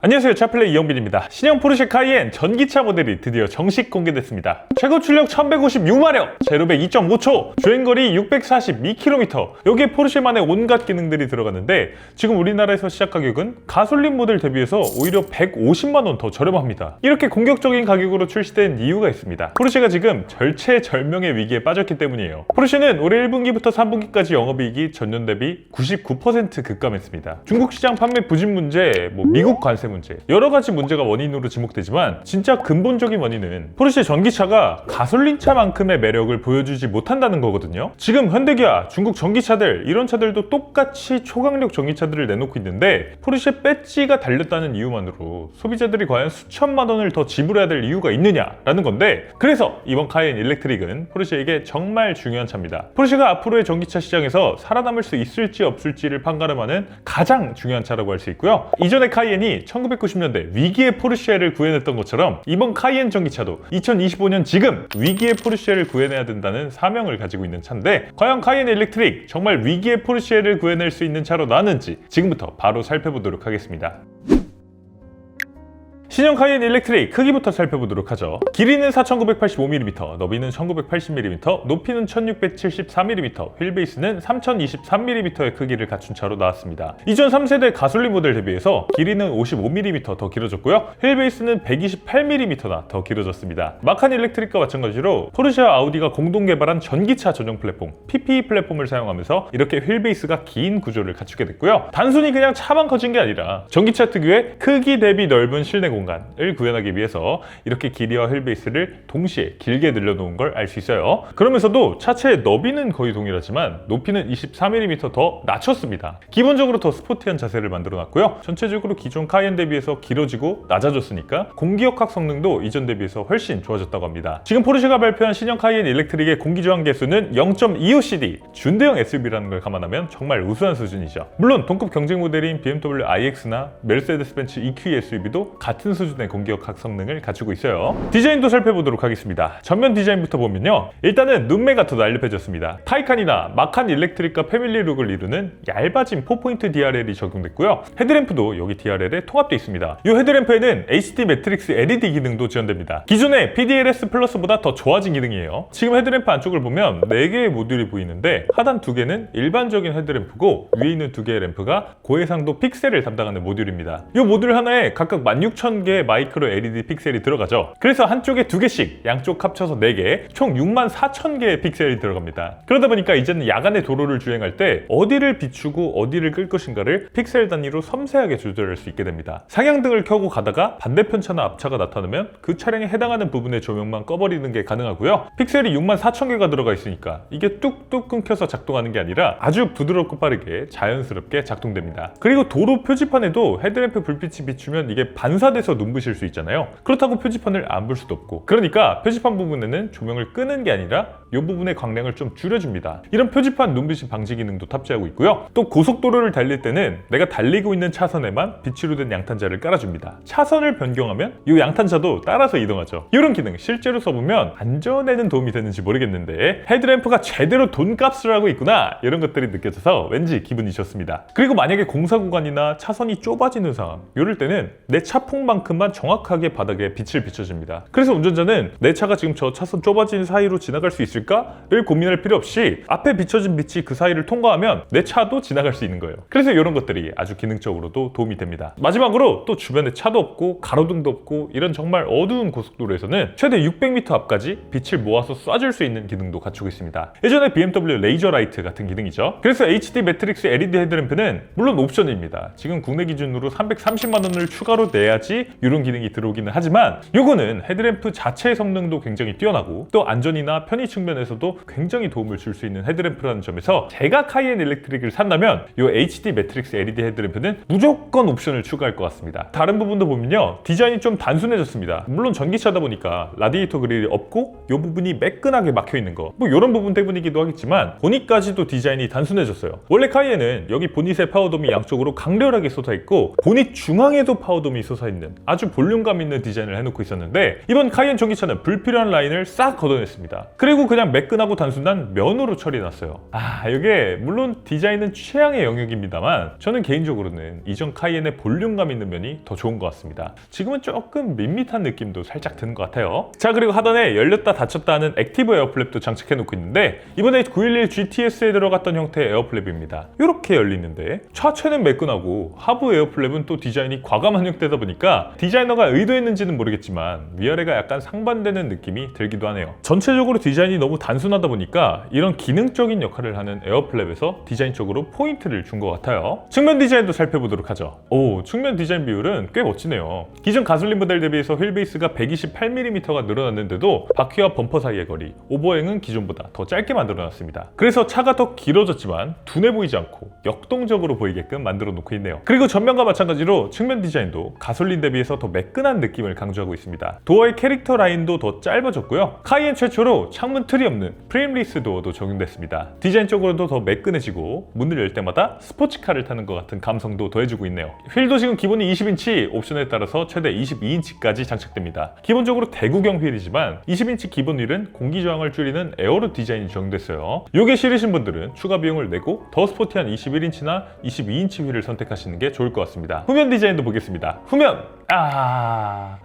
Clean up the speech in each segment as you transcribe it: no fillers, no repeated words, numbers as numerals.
안녕하세요, 차플레이 이영빈입니다. 신형 포르쉐 카이엔 전기차 모델이 드디어 정식 공개됐습니다. 최고 출력 1156마력, 제로백 2.5초, 주행거리 642km. 여기에 포르쉐만의 온갖 기능들이 들어갔는데 지금 우리나라에서 시작 가격은 가솔린 모델 대비해서 오히려 150만원 더 저렴합니다. 이렇게 공격적인 가격으로 출시된 이유가 있습니다. 포르쉐가 지금 절체절명의 위기에 빠졌기 때문이에요. 포르쉐는 올해 1분기부터 3분기까지 영업이익이 전년 대비 99% 급감했습니다. 중국 시장 판매 부진 문제, 미국 관세 문제, 여러 가지 문제가 원인으로 지목되지만 진짜 근본적인 원인은 포르쉐 전기차가 가솔린차만큼의 매력을 보여주지 못한다는 거거든요. 지금 현대기아, 중국 전기차들, 이런 차들도 똑같이 초강력 전기차들을 내놓고 있는데 포르쉐 배지가 달렸다는 이유만으로 소비자들이 과연 수천만 원을 더 지불해야 될 이유가 있느냐라는 건데, 그래서 이번 카이엔 일렉트릭은 포르쉐에게 정말 중요한 차입니다. 포르쉐가 앞으로의 전기차 시장에서 살아남을 수 있을지 없을지를 판가름하는 가장 중요한 차라고 할 수 있고요. 이전의 카이엔이 1990년대 위기의 포르쉐를 구해냈던 것처럼 이번 카이엔 전기차도 2025년 지금 위기의 포르쉐를 구해내야 된다는 사명을 가지고 있는 차인데, 과연 카이엔 일렉트릭 정말 위기의 포르쉐를 구해낼 수 있는 차로 나왔는지 지금부터 바로 살펴보도록 하겠습니다. 신형 카이엔 일렉트릭 크기부터 살펴보도록 하죠. 길이는 4985mm, 너비는 1980mm, 높이는 1674mm, 휠베이스는 3023mm의 크기를 갖춘 차로 나왔습니다. 이전 3세대 가솔린 모델 대비해서 길이는 55mm 더 길어졌고요. 휠베이스는 128mm나 더 길어졌습니다. 마칸 일렉트릭과 마찬가지로 포르쉐와 아우디가 공동 개발한 전기차 전용 플랫폼 PPE 플랫폼을 사용하면서 이렇게 휠베이스가 긴 구조를 갖추게 됐고요. 단순히 그냥 차만 커진 게 아니라 전기차 특유의 크기 대비 넓은 실내 공간을 구현하기 위해서 이렇게 길이와 휠베이스를 동시에 길게 늘려놓은 걸 알 수 있어요. 그러면서도 차체의 너비는 거의 동일하지만 높이는 23mm 더 낮췄습니다. 기본적으로 더 스포티한 자세를 만들어놨고요. 전체적으로 기존 카이엔 대비해서 길어지고 낮아졌으니까 공기역학 성능도 이전 대비해서 훨씬 좋아졌다고 합니다. 지금 포르쉐가 발표한 신형 카이엔 일렉트릭의 공기저항 계수는 0.25cd, 준대형 SUV라는 걸 감안하면 정말 우수한 수준이죠. 물론 동급 경쟁 모델인 BMW iX나 메르세데스 벤츠 EQ SUV도 같은 수준의 공기역학 성능을 갖추고 있어요. 디자인도 살펴보도록 하겠습니다. 전면 디자인부터 보면요, 일단은 눈매가 더 날렵해졌습니다. 타이칸이나 마칸 일렉트릭과 패밀리 룩을 이루는 얇아진 4포인트 DRL이 적용됐고요. 헤드램프도 여기 DRL에 통합되어 있습니다. 이 헤드램프에는 HD 매트릭스 LED 기능도 지원됩니다. 기존의 PDLS 플러스보다 더 좋아진 기능이에요. 지금 헤드램프 안쪽을 보면 4개의 모듈이 보이는데 하단 2개는 일반적인 헤드램프고 위에 있는 2개의 램프가 고해상도 픽셀을 담당하는 모듈입니다. 이 모듈 하나에 각각 16,000개의 마이크로 LED 픽셀이 들어가죠. 그래서 한쪽에 2개씩, 양쪽 합쳐서 4개, 총 64,000개의 픽셀이 들어갑니다. 그러다 보니까 이제는 야간에 도로를 주행할 때 어디를 비추고 어디를 끌 것인가를 픽셀 단위로 섬세하게 조절할 수 있게 됩니다. 상향등을 켜고 가다가 반대편 차나 앞차가 나타나면 그 차량에 해당하는 부분의 조명만 꺼버리는 게 가능하고요. 픽셀이 64,000개가 들어가 있으니까 이게 뚝뚝 끊겨서 작동하는 게 아니라 아주 부드럽고 빠르게 자연스럽게 작동됩니다. 그리고 도로 표지판에도 헤드램프 불빛이 비추면 이게 반사돼서 눈부실 수 있잖아요. 그렇다고 표지판을 안 볼 수도 없고, 그러니까 표지판 부분에는 조명을 끄는 게 아니라 이 부분의 광량을 좀 줄여줍니다. 이런 표지판 눈부심 방지 기능도 탑재하고 있고요. 또 고속도로를 달릴 때는 내가 달리고 있는 차선에만 빛으로 된 양탄자를 깔아줍니다. 차선을 변경하면 이 양탄자도 따라서 이동하죠. 이런 기능 실제로 써보면 안전에는 도움이 되는지 모르겠는데 헤드램프가 제대로 돈값을 하고 있구나, 이런 것들이 느껴져서 왠지 기분이 좋습니다. 그리고 만약에 공사 구간이나 차선이 좁아지는 상황, 이럴 때는 내 차폭만큼만 정확하게 바닥에 빛을 비춰줍니다. 그래서 운전자는 내 차가 지금 저 차선 좁아진 사이로 지나갈 수 있을까를 고민할 필요 없이 앞에 비춰진 빛이 그 사이를 통과하면 내 차도 지나갈 수 있는 거예요. 그래서 이런 것들이 아주 기능적으로도 도움이 됩니다. 마지막으로 또 주변에 차도 없고 가로등도 없고 이런 정말 어두운 고속도로에서는 최대 600m 앞까지 빛을 모아서 쏴줄 수 있는 기능도 갖추고 있습니다. 예전에 BMW 레이저 라이트 같은 기능이죠. 그래서 HD 매트릭스 LED 헤드램프는 물론 옵션입니다. 지금 국내 기준으로 330만 원을 추가로 내야지 이런 기능이 들어오기는 하지만, 요거는 헤드램프 자체의 성능도 굉장히 뛰어나고 또 안전이나 편의 측면에서도 굉장히 도움을 줄 수 있는 헤드램프라는 점에서 제가 카이엔 일렉트릭을 산다면 이 HD 매트릭스 LED 헤드램프는 무조건 옵션을 추가할 것 같습니다. 다른 부분도 보면요, 디자인이 좀 단순해졌습니다. 물론 전기차다 보니까 라디에이터 그릴이 없고 이 부분이 매끈하게 막혀있는 거, 이런 부분 때문이기도 하겠지만 보닛까지도 디자인이 단순해졌어요. 원래 카이엔은 여기 보닛에 파워돔이 양쪽으로 강렬하게 솟아있고 보닛 중앙에도 파워돔이 솟아있는 아주 볼륨감 있는 디자인을 해놓고 있었는데 이번 카이엔 전기차는 불필요한 라인을 싹 걷어냈습니다. 그리고 그냥 매끈하고 단순한 면으로 처리해놨어요. 이게 물론 디자인은 취향의 영역입니다만 저는 개인적으로는 이전 카이엔의 볼륨감 있는 면이 더 좋은 것 같습니다. 지금은 조금 밋밋한 느낌도 살짝 드는 것 같아요. 자, 그리고 하단에 열렸다 닫혔다 하는 액티브 에어플랩도 장착해놓고 있는데 이번에 911 GTS에 들어갔던 형태의 에어플랩입니다. 이렇게 열리는데 차체는 매끈하고 하부 에어플랩은 또 디자인이 과감한 형태다 보니까 디자이너가 의도했는지는 모르겠지만 위아래가 약간 상반되는 느낌이 들기도 하네요. 전체적으로 디자인이 너무 단순하다 보니까 이런 기능적인 역할을 하는 에어플랩에서 디자인적으로 포인트를 준 것 같아요. 측면 디자인도 살펴보도록 하죠. 측면 디자인 비율은 꽤 멋지네요. 기존 가솔린 모델 대비해서 휠베이스가 128mm가 늘어났는데도 바퀴와 범퍼 사이의 거리, 오버행은 기존보다 더 짧게 만들어놨습니다. 그래서 차가 더 길어졌지만 둔해 보이지 않고 역동적으로 보이게끔 만들어 놓고 있네요. 그리고 전면과 마찬가지로 측면 디자인도 가솔린 대비해서 더 매끈한 느낌을 강조하고 있습니다. 도어의 캐릭터 라인도 더 짧아졌고요. 카이엔 최초로 창문 틀이 없는 프레임리스 도어도 적용됐습니다. 디자인적으로도 더 매끈해지고 문을 열 때마다 스포츠카를 타는 것 같은 감성도 더해주고 있네요. 휠도 지금 기본이 20인치, 옵션에 따라서 최대 22인치까지 장착됩니다. 기본적으로 대구경 휠이지만 20인치 기본 휠은 공기 저항을 줄이는 에어로 디자인이 적용됐어요. 요게 싫으신 분들은 추가 비용을 내고 더 스포티한 21인치나 22인치 휠을 선택하시는 게 좋을 것 같습니다. 후면 디자인도 보겠습니다. 후면!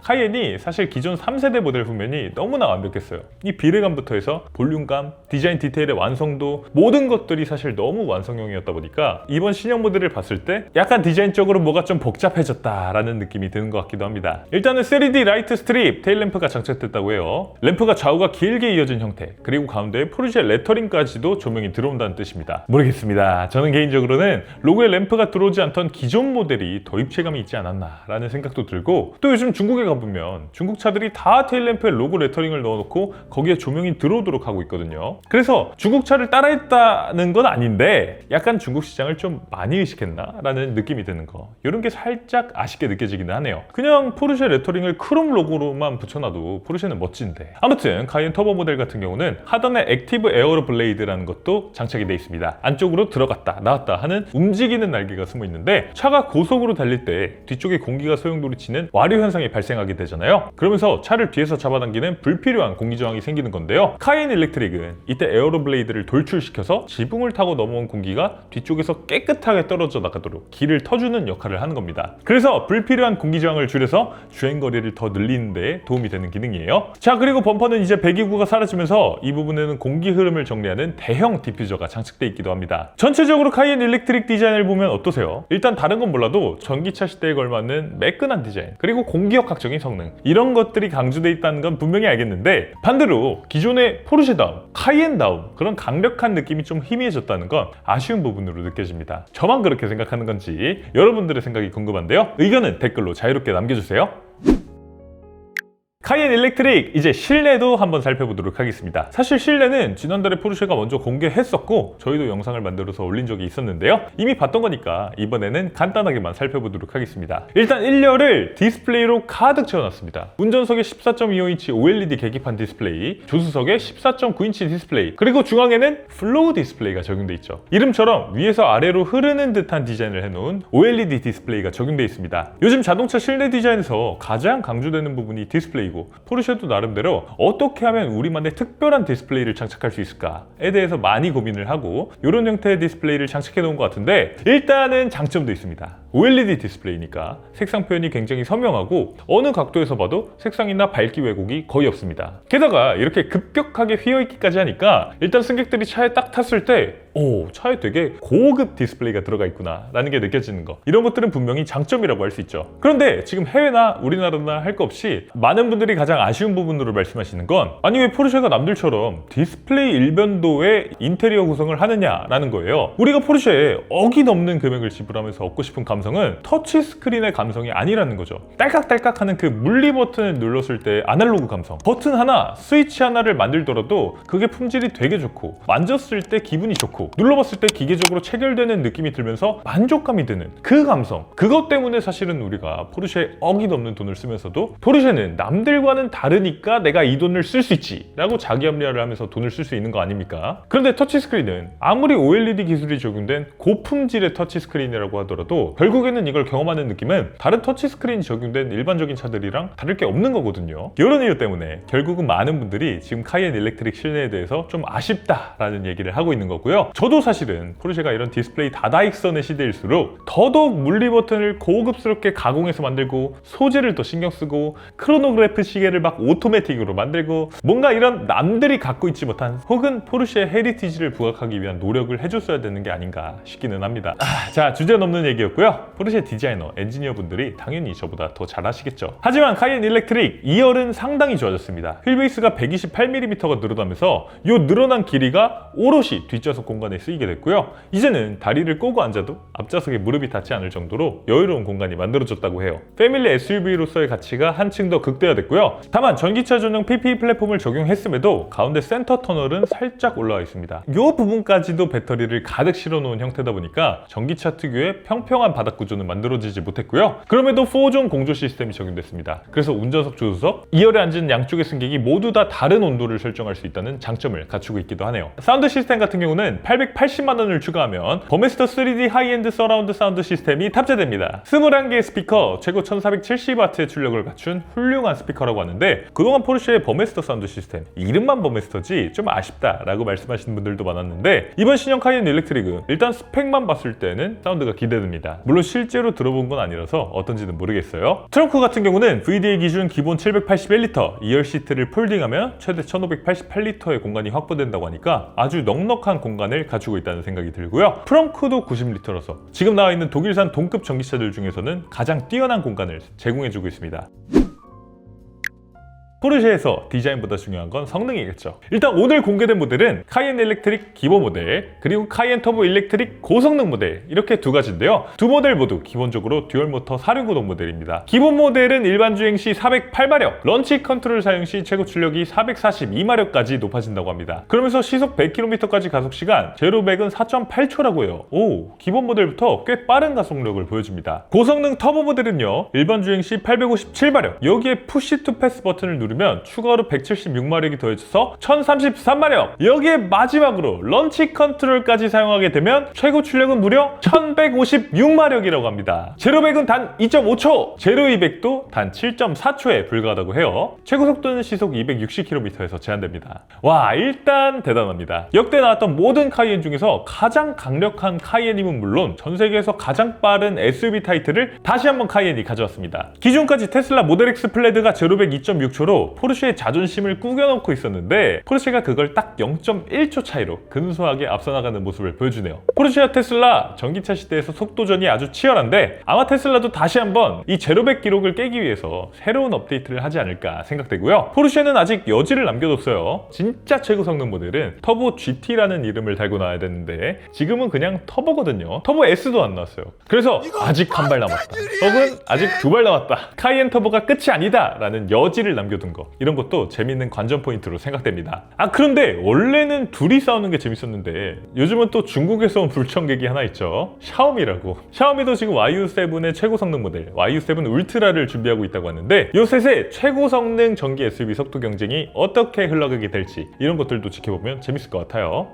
카이엔이 사실 기존 3세대 모델 후면이 너무나 완벽했어요. 이 비례감부터 해서 볼륨감, 디자인 디테일의 완성도, 모든 것들이 사실 너무 완성형이었다 보니까 이번 신형 모델을 봤을 때 약간 디자인적으로 뭐가 좀 복잡해졌다라는 느낌이 드는 것 같기도 합니다. 일단은 3D 라이트 스트립 테일 램프가 장착됐다고 해요. 램프가 좌우가 길게 이어진 형태, 그리고 가운데에 포르쉐 레터링까지도 조명이 들어온다는 뜻입니다. 모르겠습니다. 저는 개인적으로는 로고에 램프가 들어오지 않던 기존 모델이 더 입체감이 있지 않았나라는 생각도 들고, 또 요즘 중국에 가보면 중국 차들이 다 테일램프에 로고 레터링을 넣어놓고 거기에 조명이 들어오도록 하고 있거든요. 그래서 중국 차를 따라했다는 건 아닌데 약간 중국 시장을 좀 많이 의식했나? 라는 느낌이 드는 거, 이런 게 살짝 아쉽게 느껴지기는 하네요. 그냥 포르쉐 레터링을 크롬 로고로만 붙여놔도 포르쉐는 멋진데. 아무튼 카이엔 터보 모델 같은 경우는 하단에 액티브 에어로 블레이드라는 것도 장착이 되어 있습니다. 안쪽으로 들어갔다 나왔다 하는 움직이는 날개가 숨어 있는데 차가 고속으로 달릴 때 뒤쪽에 공기가 소용돌이 치는 와류 현상이 발생하게 되잖아요. 그러면서 차를 뒤에서 잡아당기는 불필요한 공기 저항이 생기는 건데요. 카이엔 일렉트릭은 이때 에어로 블레이드를 돌출시켜서 지붕을 타고 넘어온 공기가 뒤쪽에서 깨끗하게 떨어져 나가도록 길을 터주는 역할을 하는 겁니다. 그래서 불필요한 공기 저항을 줄여서 주행거리를 더 늘리는 데 도움이 되는 기능이에요. 자, 그리고 범퍼는 이제 배기구가 사라지면서 이 부분에는 공기 흐름을 정리하는 대형 디퓨저가 장착되어 있기도 합니다. 전체적으로 카이엔 일렉트릭 디자인을 보면 어떠세요? 일단 다른 건 몰라도 전기차 시대에 걸맞는 매끈한 디자인, 그리고 공기역학적인 성능, 이런 것들이 강조되어 있다는 건 분명히 알겠는데 반대로 기존의 포르쉐다움, 카이엔다움 그런 강력한 느낌이 좀 희미해졌다는 건 아쉬운 부분으로 느껴집니다. 저만 그렇게 생각하는 건지 여러분들의 생각이 궁금한데요. 의견은 댓글로 자유롭게 남겨주세요. 카이엔 일렉트릭, 이제 실내도 한번 살펴보도록 하겠습니다. 사실 실내는 지난달에 포르쉐가 먼저 공개했었고 저희도 영상을 만들어서 올린 적이 있었는데요. 이미 봤던 거니까 이번에는 간단하게만 살펴보도록 하겠습니다. 일단 1열을 디스플레이로 가득 채워놨습니다. 운전석에 14.25인치 OLED 계기판 디스플레이, 조수석에 14.9인치 디스플레이, 그리고 중앙에는 플로우 디스플레이가 적용되어 있죠. 이름처럼 위에서 아래로 흐르는 듯한 디자인을 해놓은 OLED 디스플레이가 적용되어 있습니다. 요즘 자동차 실내 디자인에서 가장 강조되는 부분이 디스플레이고, 포르쉐도 나름대로 어떻게 하면 우리만의 특별한 디스플레이를 장착할 수 있을까에 대해서 많이 고민을 하고 이런 형태의 디스플레이를 장착해 놓은 것 같은데, 일단은 장점도 있습니다. OLED 디스플레이니까 색상 표현이 굉장히 선명하고 어느 각도에서 봐도 색상이나 밝기 왜곡이 거의 없습니다. 게다가 이렇게 급격하게 휘어있기까지 하니까 일단 승객들이 차에 딱 탔을 때 차에 되게 고급 디스플레이가 들어가 있구나 라는 게 느껴지는 거, 이런 것들은 분명히 장점이라고 할 수 있죠. 그런데 지금 해외나 우리나라나 할 거 없이 많은 분들이 가장 아쉬운 부분으로 말씀하시는 건, 아니 왜 포르쉐가 남들처럼 디스플레이 일변도의 인테리어 구성을 하느냐라는 거예요. 우리가 포르쉐에 억이 넘는 금액을 지불하면서 얻고 싶은 감성은 터치 스크린의 감성이 아니라는 거죠. 딸깍딸깍 하는 그 물리 버튼을 눌렀을 때 아날로그 감성, 버튼 하나, 스위치 하나를 만들더라도 그게 품질이 되게 좋고 만졌을 때 기분이 좋고 눌러봤을 때 기계적으로 체결되는 느낌이 들면서 만족감이 드는 그 감성, 그것 때문에 사실은 우리가 포르쉐에 억이 넘는 돈을 쓰면서도 포르쉐는 남들과는 다르니까 내가 이 돈을 쓸 수 있지 라고 자기 합리화를 하면서 돈을 쓸 수 있는 거 아닙니까? 그런데 터치스크린은 아무리 OLED 기술이 적용된 고품질의 터치스크린이라고 하더라도 결국 결국에는 이걸 경험하는 느낌은 다른 터치스크린이 적용된 일반적인 차들이랑 다를 게 없는 거거든요. 이런 이유 때문에 결국은 많은 분들이 지금 카이엔 일렉트릭 실내에 대해서 좀 아쉽다라는 얘기를 하고 있는 거고요. 저도 사실은 포르쉐가 이런 디스플레이 다다익선의 시대일수록 더더욱 물리 버튼을 고급스럽게 가공해서 만들고 소재를 더 신경 쓰고 크로노그래프 시계를 막 오토매틱으로 만들고 뭔가 이런 남들이 갖고 있지 못한 혹은 포르쉐의 헤리티지를 부각하기 위한 노력을 해줬어야 되는 게 아닌가 싶기는 합니다. 자, 주제 넘는 얘기였고요. 포르쉐 디자이너, 엔지니어 분들이 당연히 저보다 더 잘 아시겠죠. 하지만 카이엔 일렉트릭 2열은 상당히 좋아졌습니다. 휠베이스가 128mm가 늘어나면서 이 늘어난 길이가 오롯이 뒷좌석 공간에 쓰이게 됐고요. 이제는 다리를 꼬고 앉아도 앞좌석에 무릎이 닿지 않을 정도로 여유로운 공간이 만들어졌다고 해요. 패밀리 SUV로서의 가치가 한층 더 극대화됐고요. 다만 전기차 전용 PPE 플랫폼을 적용했음에도 가운데 센터 터널은 살짝 올라와 있습니다. 이 부분까지도 배터리를 가득 실어놓은 형태다 보니까 전기차 특유의 평평한 바닥 구조는 만들어지지 못했고요. 그럼에도 4존 공조 시스템이 적용됐습니다. 그래서 운전석, 조수석, 2열에 앉은 양쪽의 승객이 모두 다 다른 온도를 설정할 수 있다는 장점을 갖추고 있기도 하네요. 사운드 시스템 같은 경우는 880만 원을 추가하면 버메스터 3D 하이엔드 서라운드 사운드 시스템이 탑재됩니다. 21개의 스피커, 최고 1470W의 출력을 갖춘 훌륭한 스피커라고 하는데 그동안 포르쉐의 버메스터 사운드 시스템, 이름만 버메스터지 좀 아쉽다라고 말씀하시는 분들도 많았는데 이번 신형 카이엔 일렉트릭은 일단 스펙만 봤을 때는 사운드가 기대됩니다. 물론 실제로 들어본 건 아니라서 어떤지는 모르겠어요. 트렁크 같은 경우는 VDA 기준 기본 781L, 2열 시트를 폴딩하면 최대 1588L의 공간이 확보된다고 하니까 아주 넉넉한 공간을 갖추고 있다는 생각이 들고요. 트렁크도 90L라서 지금 나와 있는 독일산 동급 전기차들 중에서는 가장 뛰어난 공간을 제공해주고 있습니다. 포르쉐에서 디자인보다 중요한 건 성능이겠죠. 일단 오늘 공개된 모델은 카이엔 일렉트릭 기본 모델, 그리고 카이엔 터보 일렉트릭 고성능 모델, 이렇게 두 가지인데요. 두 모델 모두 기본적으로 듀얼 모터 4륜구동 모델입니다. 기본 모델은 일반 주행 시 408마력, 런치 컨트롤 사용 시 최고 출력이 442마력까지 높아진다고 합니다. 그러면서 시속 100km까지 가속 시간, 제로 100은 4.8초라고 해요. 오, 기본 모델부터 꽤 빠른 가속력을 보여줍니다. 고성능 터보 모델은요, 일반 주행 시 857마력, 여기에 푸시 투 패스 버튼을 누르면 추가로 176마력이 더해져서 1033마력, 여기에 마지막으로 런치 컨트롤까지 사용하게 되면 최고 출력은 무려 1156마력이라고 합니다. 제로 100은 단 2.5초, 제로 200도 단 7.4초에 불과하다고 해요. 최고 속도는 시속 260km에서 제한됩니다. 와, 일단 대단합니다. 역대 나왔던 모든 카이엔 중에서 가장 강력한 카이엔임은 물론 전 세계에서 가장 빠른 SUV 타이틀을 다시 한번 카이엔이 가져왔습니다. 기존까지 테슬라 모델 X 플레드가 제로 100 2.6초로 포르쉐의 자존심을 꾸겨놓고 있었는데 포르쉐가 그걸 딱 0.1초 차이로 근소하게 앞서 나가는 모습을 보여주네요. 포르쉐와 테슬라 전기차 시대에서 속도전이 아주 치열한데 아마 테슬라도 다시 한번 이 제로 100 기록을 깨기 위해서 새로운 업데이트를 하지 않을까 생각되고요. 포르쉐는 아직 여지를 남겨뒀어요. 진짜 최고 성능 모델은 터보 GT라는 이름을 달고 나와야 되는데 지금은 그냥 터보거든요. 터보 S도 안 나왔어요. 그래서 아직 한 발 남았다, 혹은 아직 두 발 남았다, 카이엔 터보가 끝이 아니다 라는 여지를 남겨둔 거, 이런 것도 재밌는 관전 포인트로 생각됩니다. 그런데 원래는 둘이 싸우는 게 재밌었는데 요즘은 또 중국에서 온 불청객이 하나 있죠. 샤오미라고. 샤오미도 지금 YU7의 최고 성능 모델 YU7 울트라를 준비하고 있다고 하는데 이 셋의 최고 성능 전기 SUV 속도 경쟁이 어떻게 흘러가게 될지 이런 것들도 지켜보면 재밌을 것 같아요.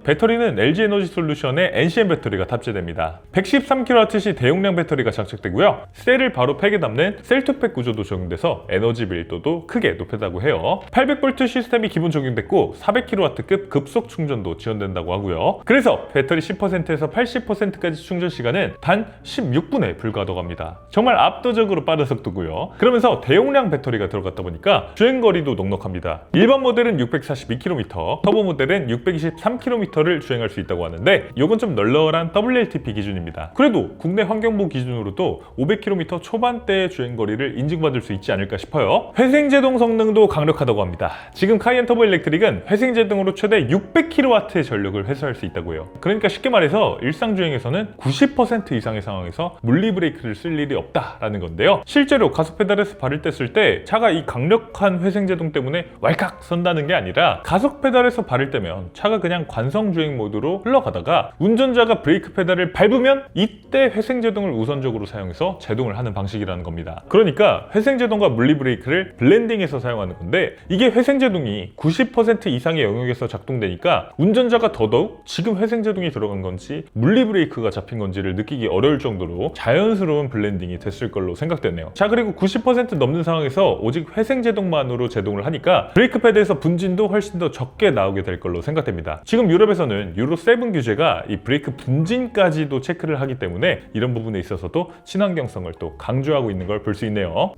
배터리는 LG 에너지 솔루션의 NCM 배터리가 탑재됩니다. 113kWh 대용량 배터리가 장착되고요. 셀을 바로 팩에 담는 셀2팩 구조도 적용돼서 에너지 밀도도 크게 높였다고 해요. 800V 시스템이 기본 적용됐고 400kW급 급속 충전도 지원된다고 하고요. 그래서 배터리 10%에서 80%까지 충전 시간은 단 16분에 불과하다고 합니다. 정말 압도적으로 빠른 속도고요. 그러면서 대용량 배터리가 들어갔다 보니까 주행거리도 넉넉합니다. 일반 모델은 642km, 터보 모델은 623km 를 주행할 수 있다고 하는데 이건 좀 널널한 WLTP 기준입니다. 그래도 국내 환경부 기준으로도 500km 초반대의 주행거리를 인증받을 수 있지 않을까 싶어요. 회생제동 성능도 강력하다고 합니다. 지금 카이엔 터보 일렉트릭은 회생제동으로 최대 600kW의 전력을 회수할 수 있다고 해요. 그러니까 쉽게 말해서 일상주행에서는 90% 이상의 상황에서 물리 브레이크를 쓸 일이 없다라는 건데요. 실제로 가속 페달에서 발을 뗐을 때 차가 이 강력한 회생제동 때문에 왈칵 선다는 게 아니라 가속 페달에서 발을 떼면 차가 그냥 관성 정상주행 모드로 흘러가다가 운전자가 브레이크 페달을 밟으면 이때 회생제동을 우선적으로 사용해서 제동을 하는 방식이라는 겁니다. 그러니까 회생제동과 물리브레이크를 블렌딩해서 사용하는 건데, 이게 회생제동이 90% 이상의 영역에서 작동되니까 운전자가 더더욱 지금 회생제동이 들어간 건지 물리브레이크가 잡힌 건지를 느끼기 어려울 정도로 자연스러운 블렌딩이 됐을 걸로 생각되네요. 자, 그리고 90% 넘는 상황에서 오직 회생제동만으로 제동을 하니까 브레이크 패드에서 분진도 훨씬 더 적게 나오게 될 걸로 생각됩니다. 지금 유럽에서는 유로 7 규제가 이 브레이크 분진까지도 체크를 하기 때문에 이런 부분에 있어서도 친환경성을 또 강조하고 있는 걸 볼 수 있네요.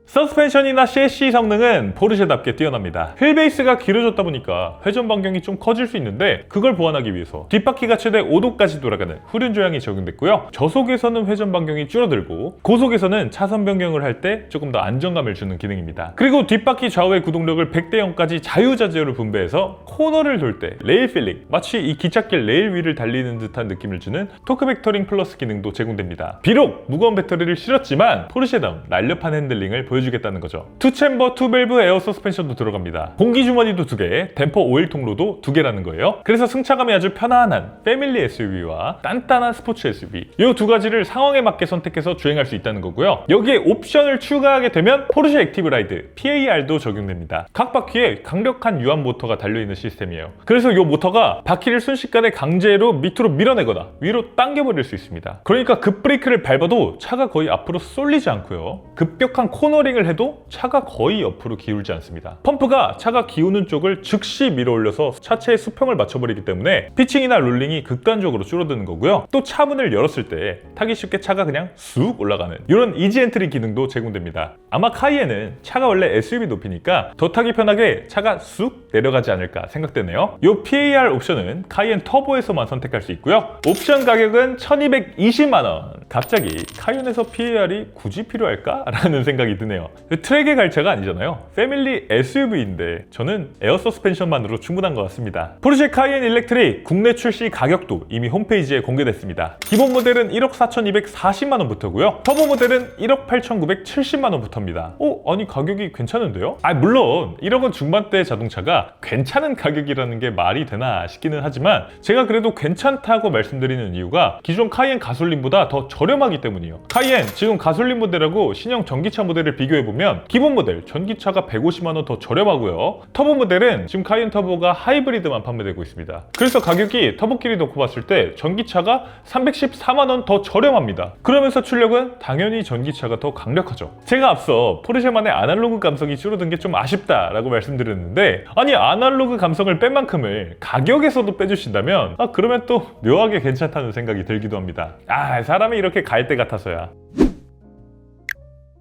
서스펜션이나 셰시 성능은 포르쉐답게 뛰어납니다. 휠베이스가 길어졌다 보니까 회전 반경이 좀 커질 수 있는데, 그걸 보완하기 위해서 뒷바퀴가 최대 5도까지 돌아가는 후륜 조향이 적용됐고요. 저속에서는 회전 반경이 줄어들고 고속에서는 차선 변경을 할 때 조금 더 안정감을 주는 기능입니다. 그리고 뒷바퀴 좌우의 구동력을 100대 0까지 자유자재로 분배해서 코너를 돌 때 레일 필링, 마치 이 기찻길 레일 위를 달리는 듯한 느낌을 주는 토크 벡터링 플러스 기능도 제공됩니다. 비록 무거운 배터리를 실었지만 포르쉐다운 날렵한 핸들링을 보여주겠다는 거죠. 투챔버 투밸브 에어 서스펜션도 들어갑니다. 공기 주머니도 2개, 댐퍼 오일 통로도 2개라는 거예요. 그래서 승차감이 아주 편안한 패밀리 SUV와 단단한 스포츠 SUV, 이 두 가지를 상황에 맞게 선택해서 주행할 수 있다는 거고요. 여기에 옵션을 추가하게 되면 포르쉐 액티브 라이드 PAR도 적용됩니다. 각 바퀴에 강력한 유압 모터가 달려있는 시스템이에요. 그래서 이 모터가 바퀴를 순식간에 강제로 밑으로 밀어내거나 위로 당겨버릴 수 있습니다. 그러니까 급브레이크를 밟아도 차가 거의 앞으로 쏠리지 않고요. 급격한 코너링을 해도 차가 거의 옆으로 기울지 않습니다. 펌프가 차가 기우는 쪽을 즉시 밀어 올려서 차체의 수평을 맞춰버리기 때문에 피칭이나 롤링이 극단적으로 줄어드는 거고요. 또 차 문을 열었을 때 타기 쉽게 차가 그냥 쑥 올라가는 이런 이지 엔트리 기능도 제공됩니다. 아마 카이엔은 차가 원래 SUV 높이니까 더 타기 편하게 차가 쑥 내려가지 않을까 생각되네요. 이 PAR 옵션은 카이엔 터보에서만 선택할 수 있고요. 옵션 가격은 1220만원. 갑자기 카이엔에서 PAR이 굳이 필요할까? 라는 생각이 드네요. 트랙의 갈차가 아니잖아요. 패밀리 SUV인데 저는 에어 서스펜션만으로 충분한 것 같습니다. 포르쉐 카이엔 일렉트릭 국내 출시 가격도 이미 홈페이지에 공개됐습니다. 기본 모델은 1억 4,240만원부터고요. 터보 모델은 1억 8,970만원부터입니다. 아니 가격이 괜찮은데요? 물론 1억원 중반대 자동차가 괜찮은 가격이라는 게 말이 되나 싶기는 하지만, 제가 그래도 괜찮다고 말씀드리는 이유가 기존 카이엔 가솔린보다 더 저렴하기 때문이에요. 카이엔 지금 가솔린 모델하고 신형 전기차 모델을 비교해보면 기본 모델 전기차가 150만원 더 저렴하고요. 터보 모델은 지금 카이엔 터보가 하이브리드만 판매되고 있습니다. 그래서 가격이 터보끼리 놓고 봤을 때 전기차가 314만원 더 저렴합니다. 그러면서 출력은 당연히 전기차가 더 강력하죠. 제가 앞서 포르쉐만의 아날로그 감성이 줄어든 게 좀 아쉽다라고 말씀드렸는데, 아니 아날로그 감성을 뺀 만큼을 가격에서도 빼주신다면 그러면 또 묘하게 괜찮다는 생각이 들기도 합니다. 사람이 이렇게 갈 때 같아서야.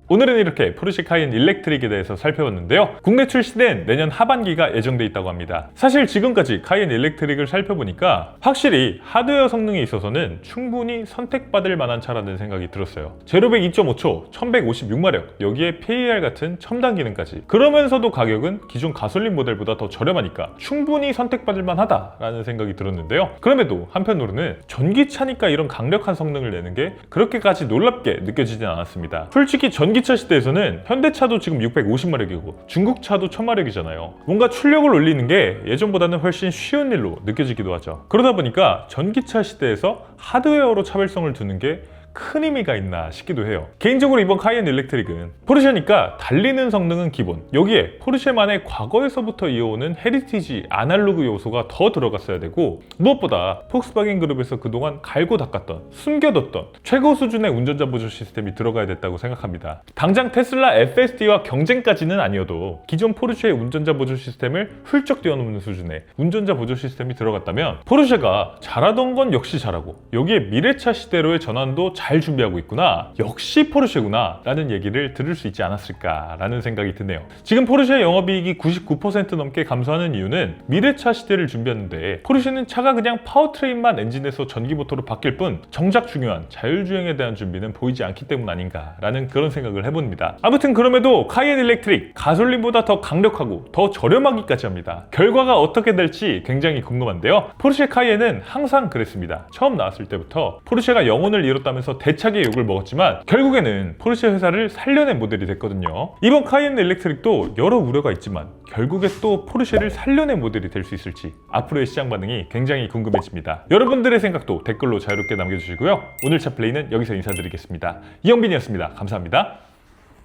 오늘은 이렇게 포르쉐 카이엔 일렉트릭에 대해서 살펴봤는데요. 국내 출시는 내년 하반기가 예정돼 있다고 합니다. 사실 지금까지 카이엔 일렉트릭을 살펴보니까 확실히 하드웨어 성능에 있어서는 충분히 선택받을 만한 차라는 생각이 들었어요. 제로백 2.5초, 1156마력, 여기에 PAR 같은 첨단 기능까지. 그러면서도 가격은 기존 가솔린 모델보다 더 저렴하니까 충분히 선택받을 만하다라는 생각이 들었는데요. 그럼에도 한편으로는 전기차니까 이런 강력한 성능을 내는 게 그렇게까지 놀랍게 느껴지진 않았습니다. 솔직히 전기차 시대에서는 현대차도 지금 650마력이고 중국차도 1000마력이잖아요. 뭔가 출력을 올리는 게 예전보다는 훨씬 쉬운 일로 느껴지기도 하죠. 그러다 보니까 전기차 시대에서 하드웨어로 차별성을 두는 게 큰 의미가 있나 싶기도 해요. 개인적으로 이번 카이엔 일렉트릭은 포르쉐니까 달리는 성능은 기본, 여기에 포르쉐만의 과거에서부터 이어오는 헤리티지 아날로그 요소가 더 들어갔어야 되고, 무엇보다 폭스바겐 그룹에서 그동안 갈고 닦았던, 숨겨뒀던 최고 수준의 운전자 보조 시스템이 들어가야 됐다고 생각합니다. 당장 테슬라 FSD와 경쟁까지는 아니어도 기존 포르쉐의 운전자 보조 시스템을 훌쩍 뛰어넘는 수준의 운전자 보조 시스템이 들어갔다면 포르쉐가 잘하던 건 역시 잘하고, 여기에 미래차 시대로의 전환도 잘 준비하고 있구나, 역시 포르쉐구나 라는 얘기를 들을 수 있지 않았을까 라는 생각이 드네요. 지금 포르쉐의 영업이익이 99% 넘게 감소하는 이유는 미래차 시대를 준비하는데, 포르쉐는 차가 그냥 파워트레인만 엔진에서 전기모터로 바뀔 뿐 정작 중요한 자율주행에 대한 준비는 보이지 않기 때문 아닌가 라는 그런 생각을 해봅니다. 아무튼 그럼에도 카이엔 일렉트릭 가솔린보다 더 강력하고 더 저렴하기까지 합니다. 결과가 어떻게 될지 굉장히 궁금한데요. 포르쉐 카이엔은 항상 그랬습니다. 처음 나왔을 때부터 포르쉐가 영혼을 잃었다면서 하면서 대차게 욕을 먹었지만 결국에는 포르쉐 회사를 살려낸 모델이 됐거든요. 이번 카이엔 일렉트릭도 여러 우려가 있지만 결국에 또 포르쉐를 살려낸 모델이 될 수 있을지 앞으로의 시장 반응이 굉장히 궁금해집니다. 여러분들의 생각도 댓글로 자유롭게 남겨주시고요. 오늘 차 플레이는 여기서 인사드리겠습니다. 이영빈이었습니다. 감사합니다.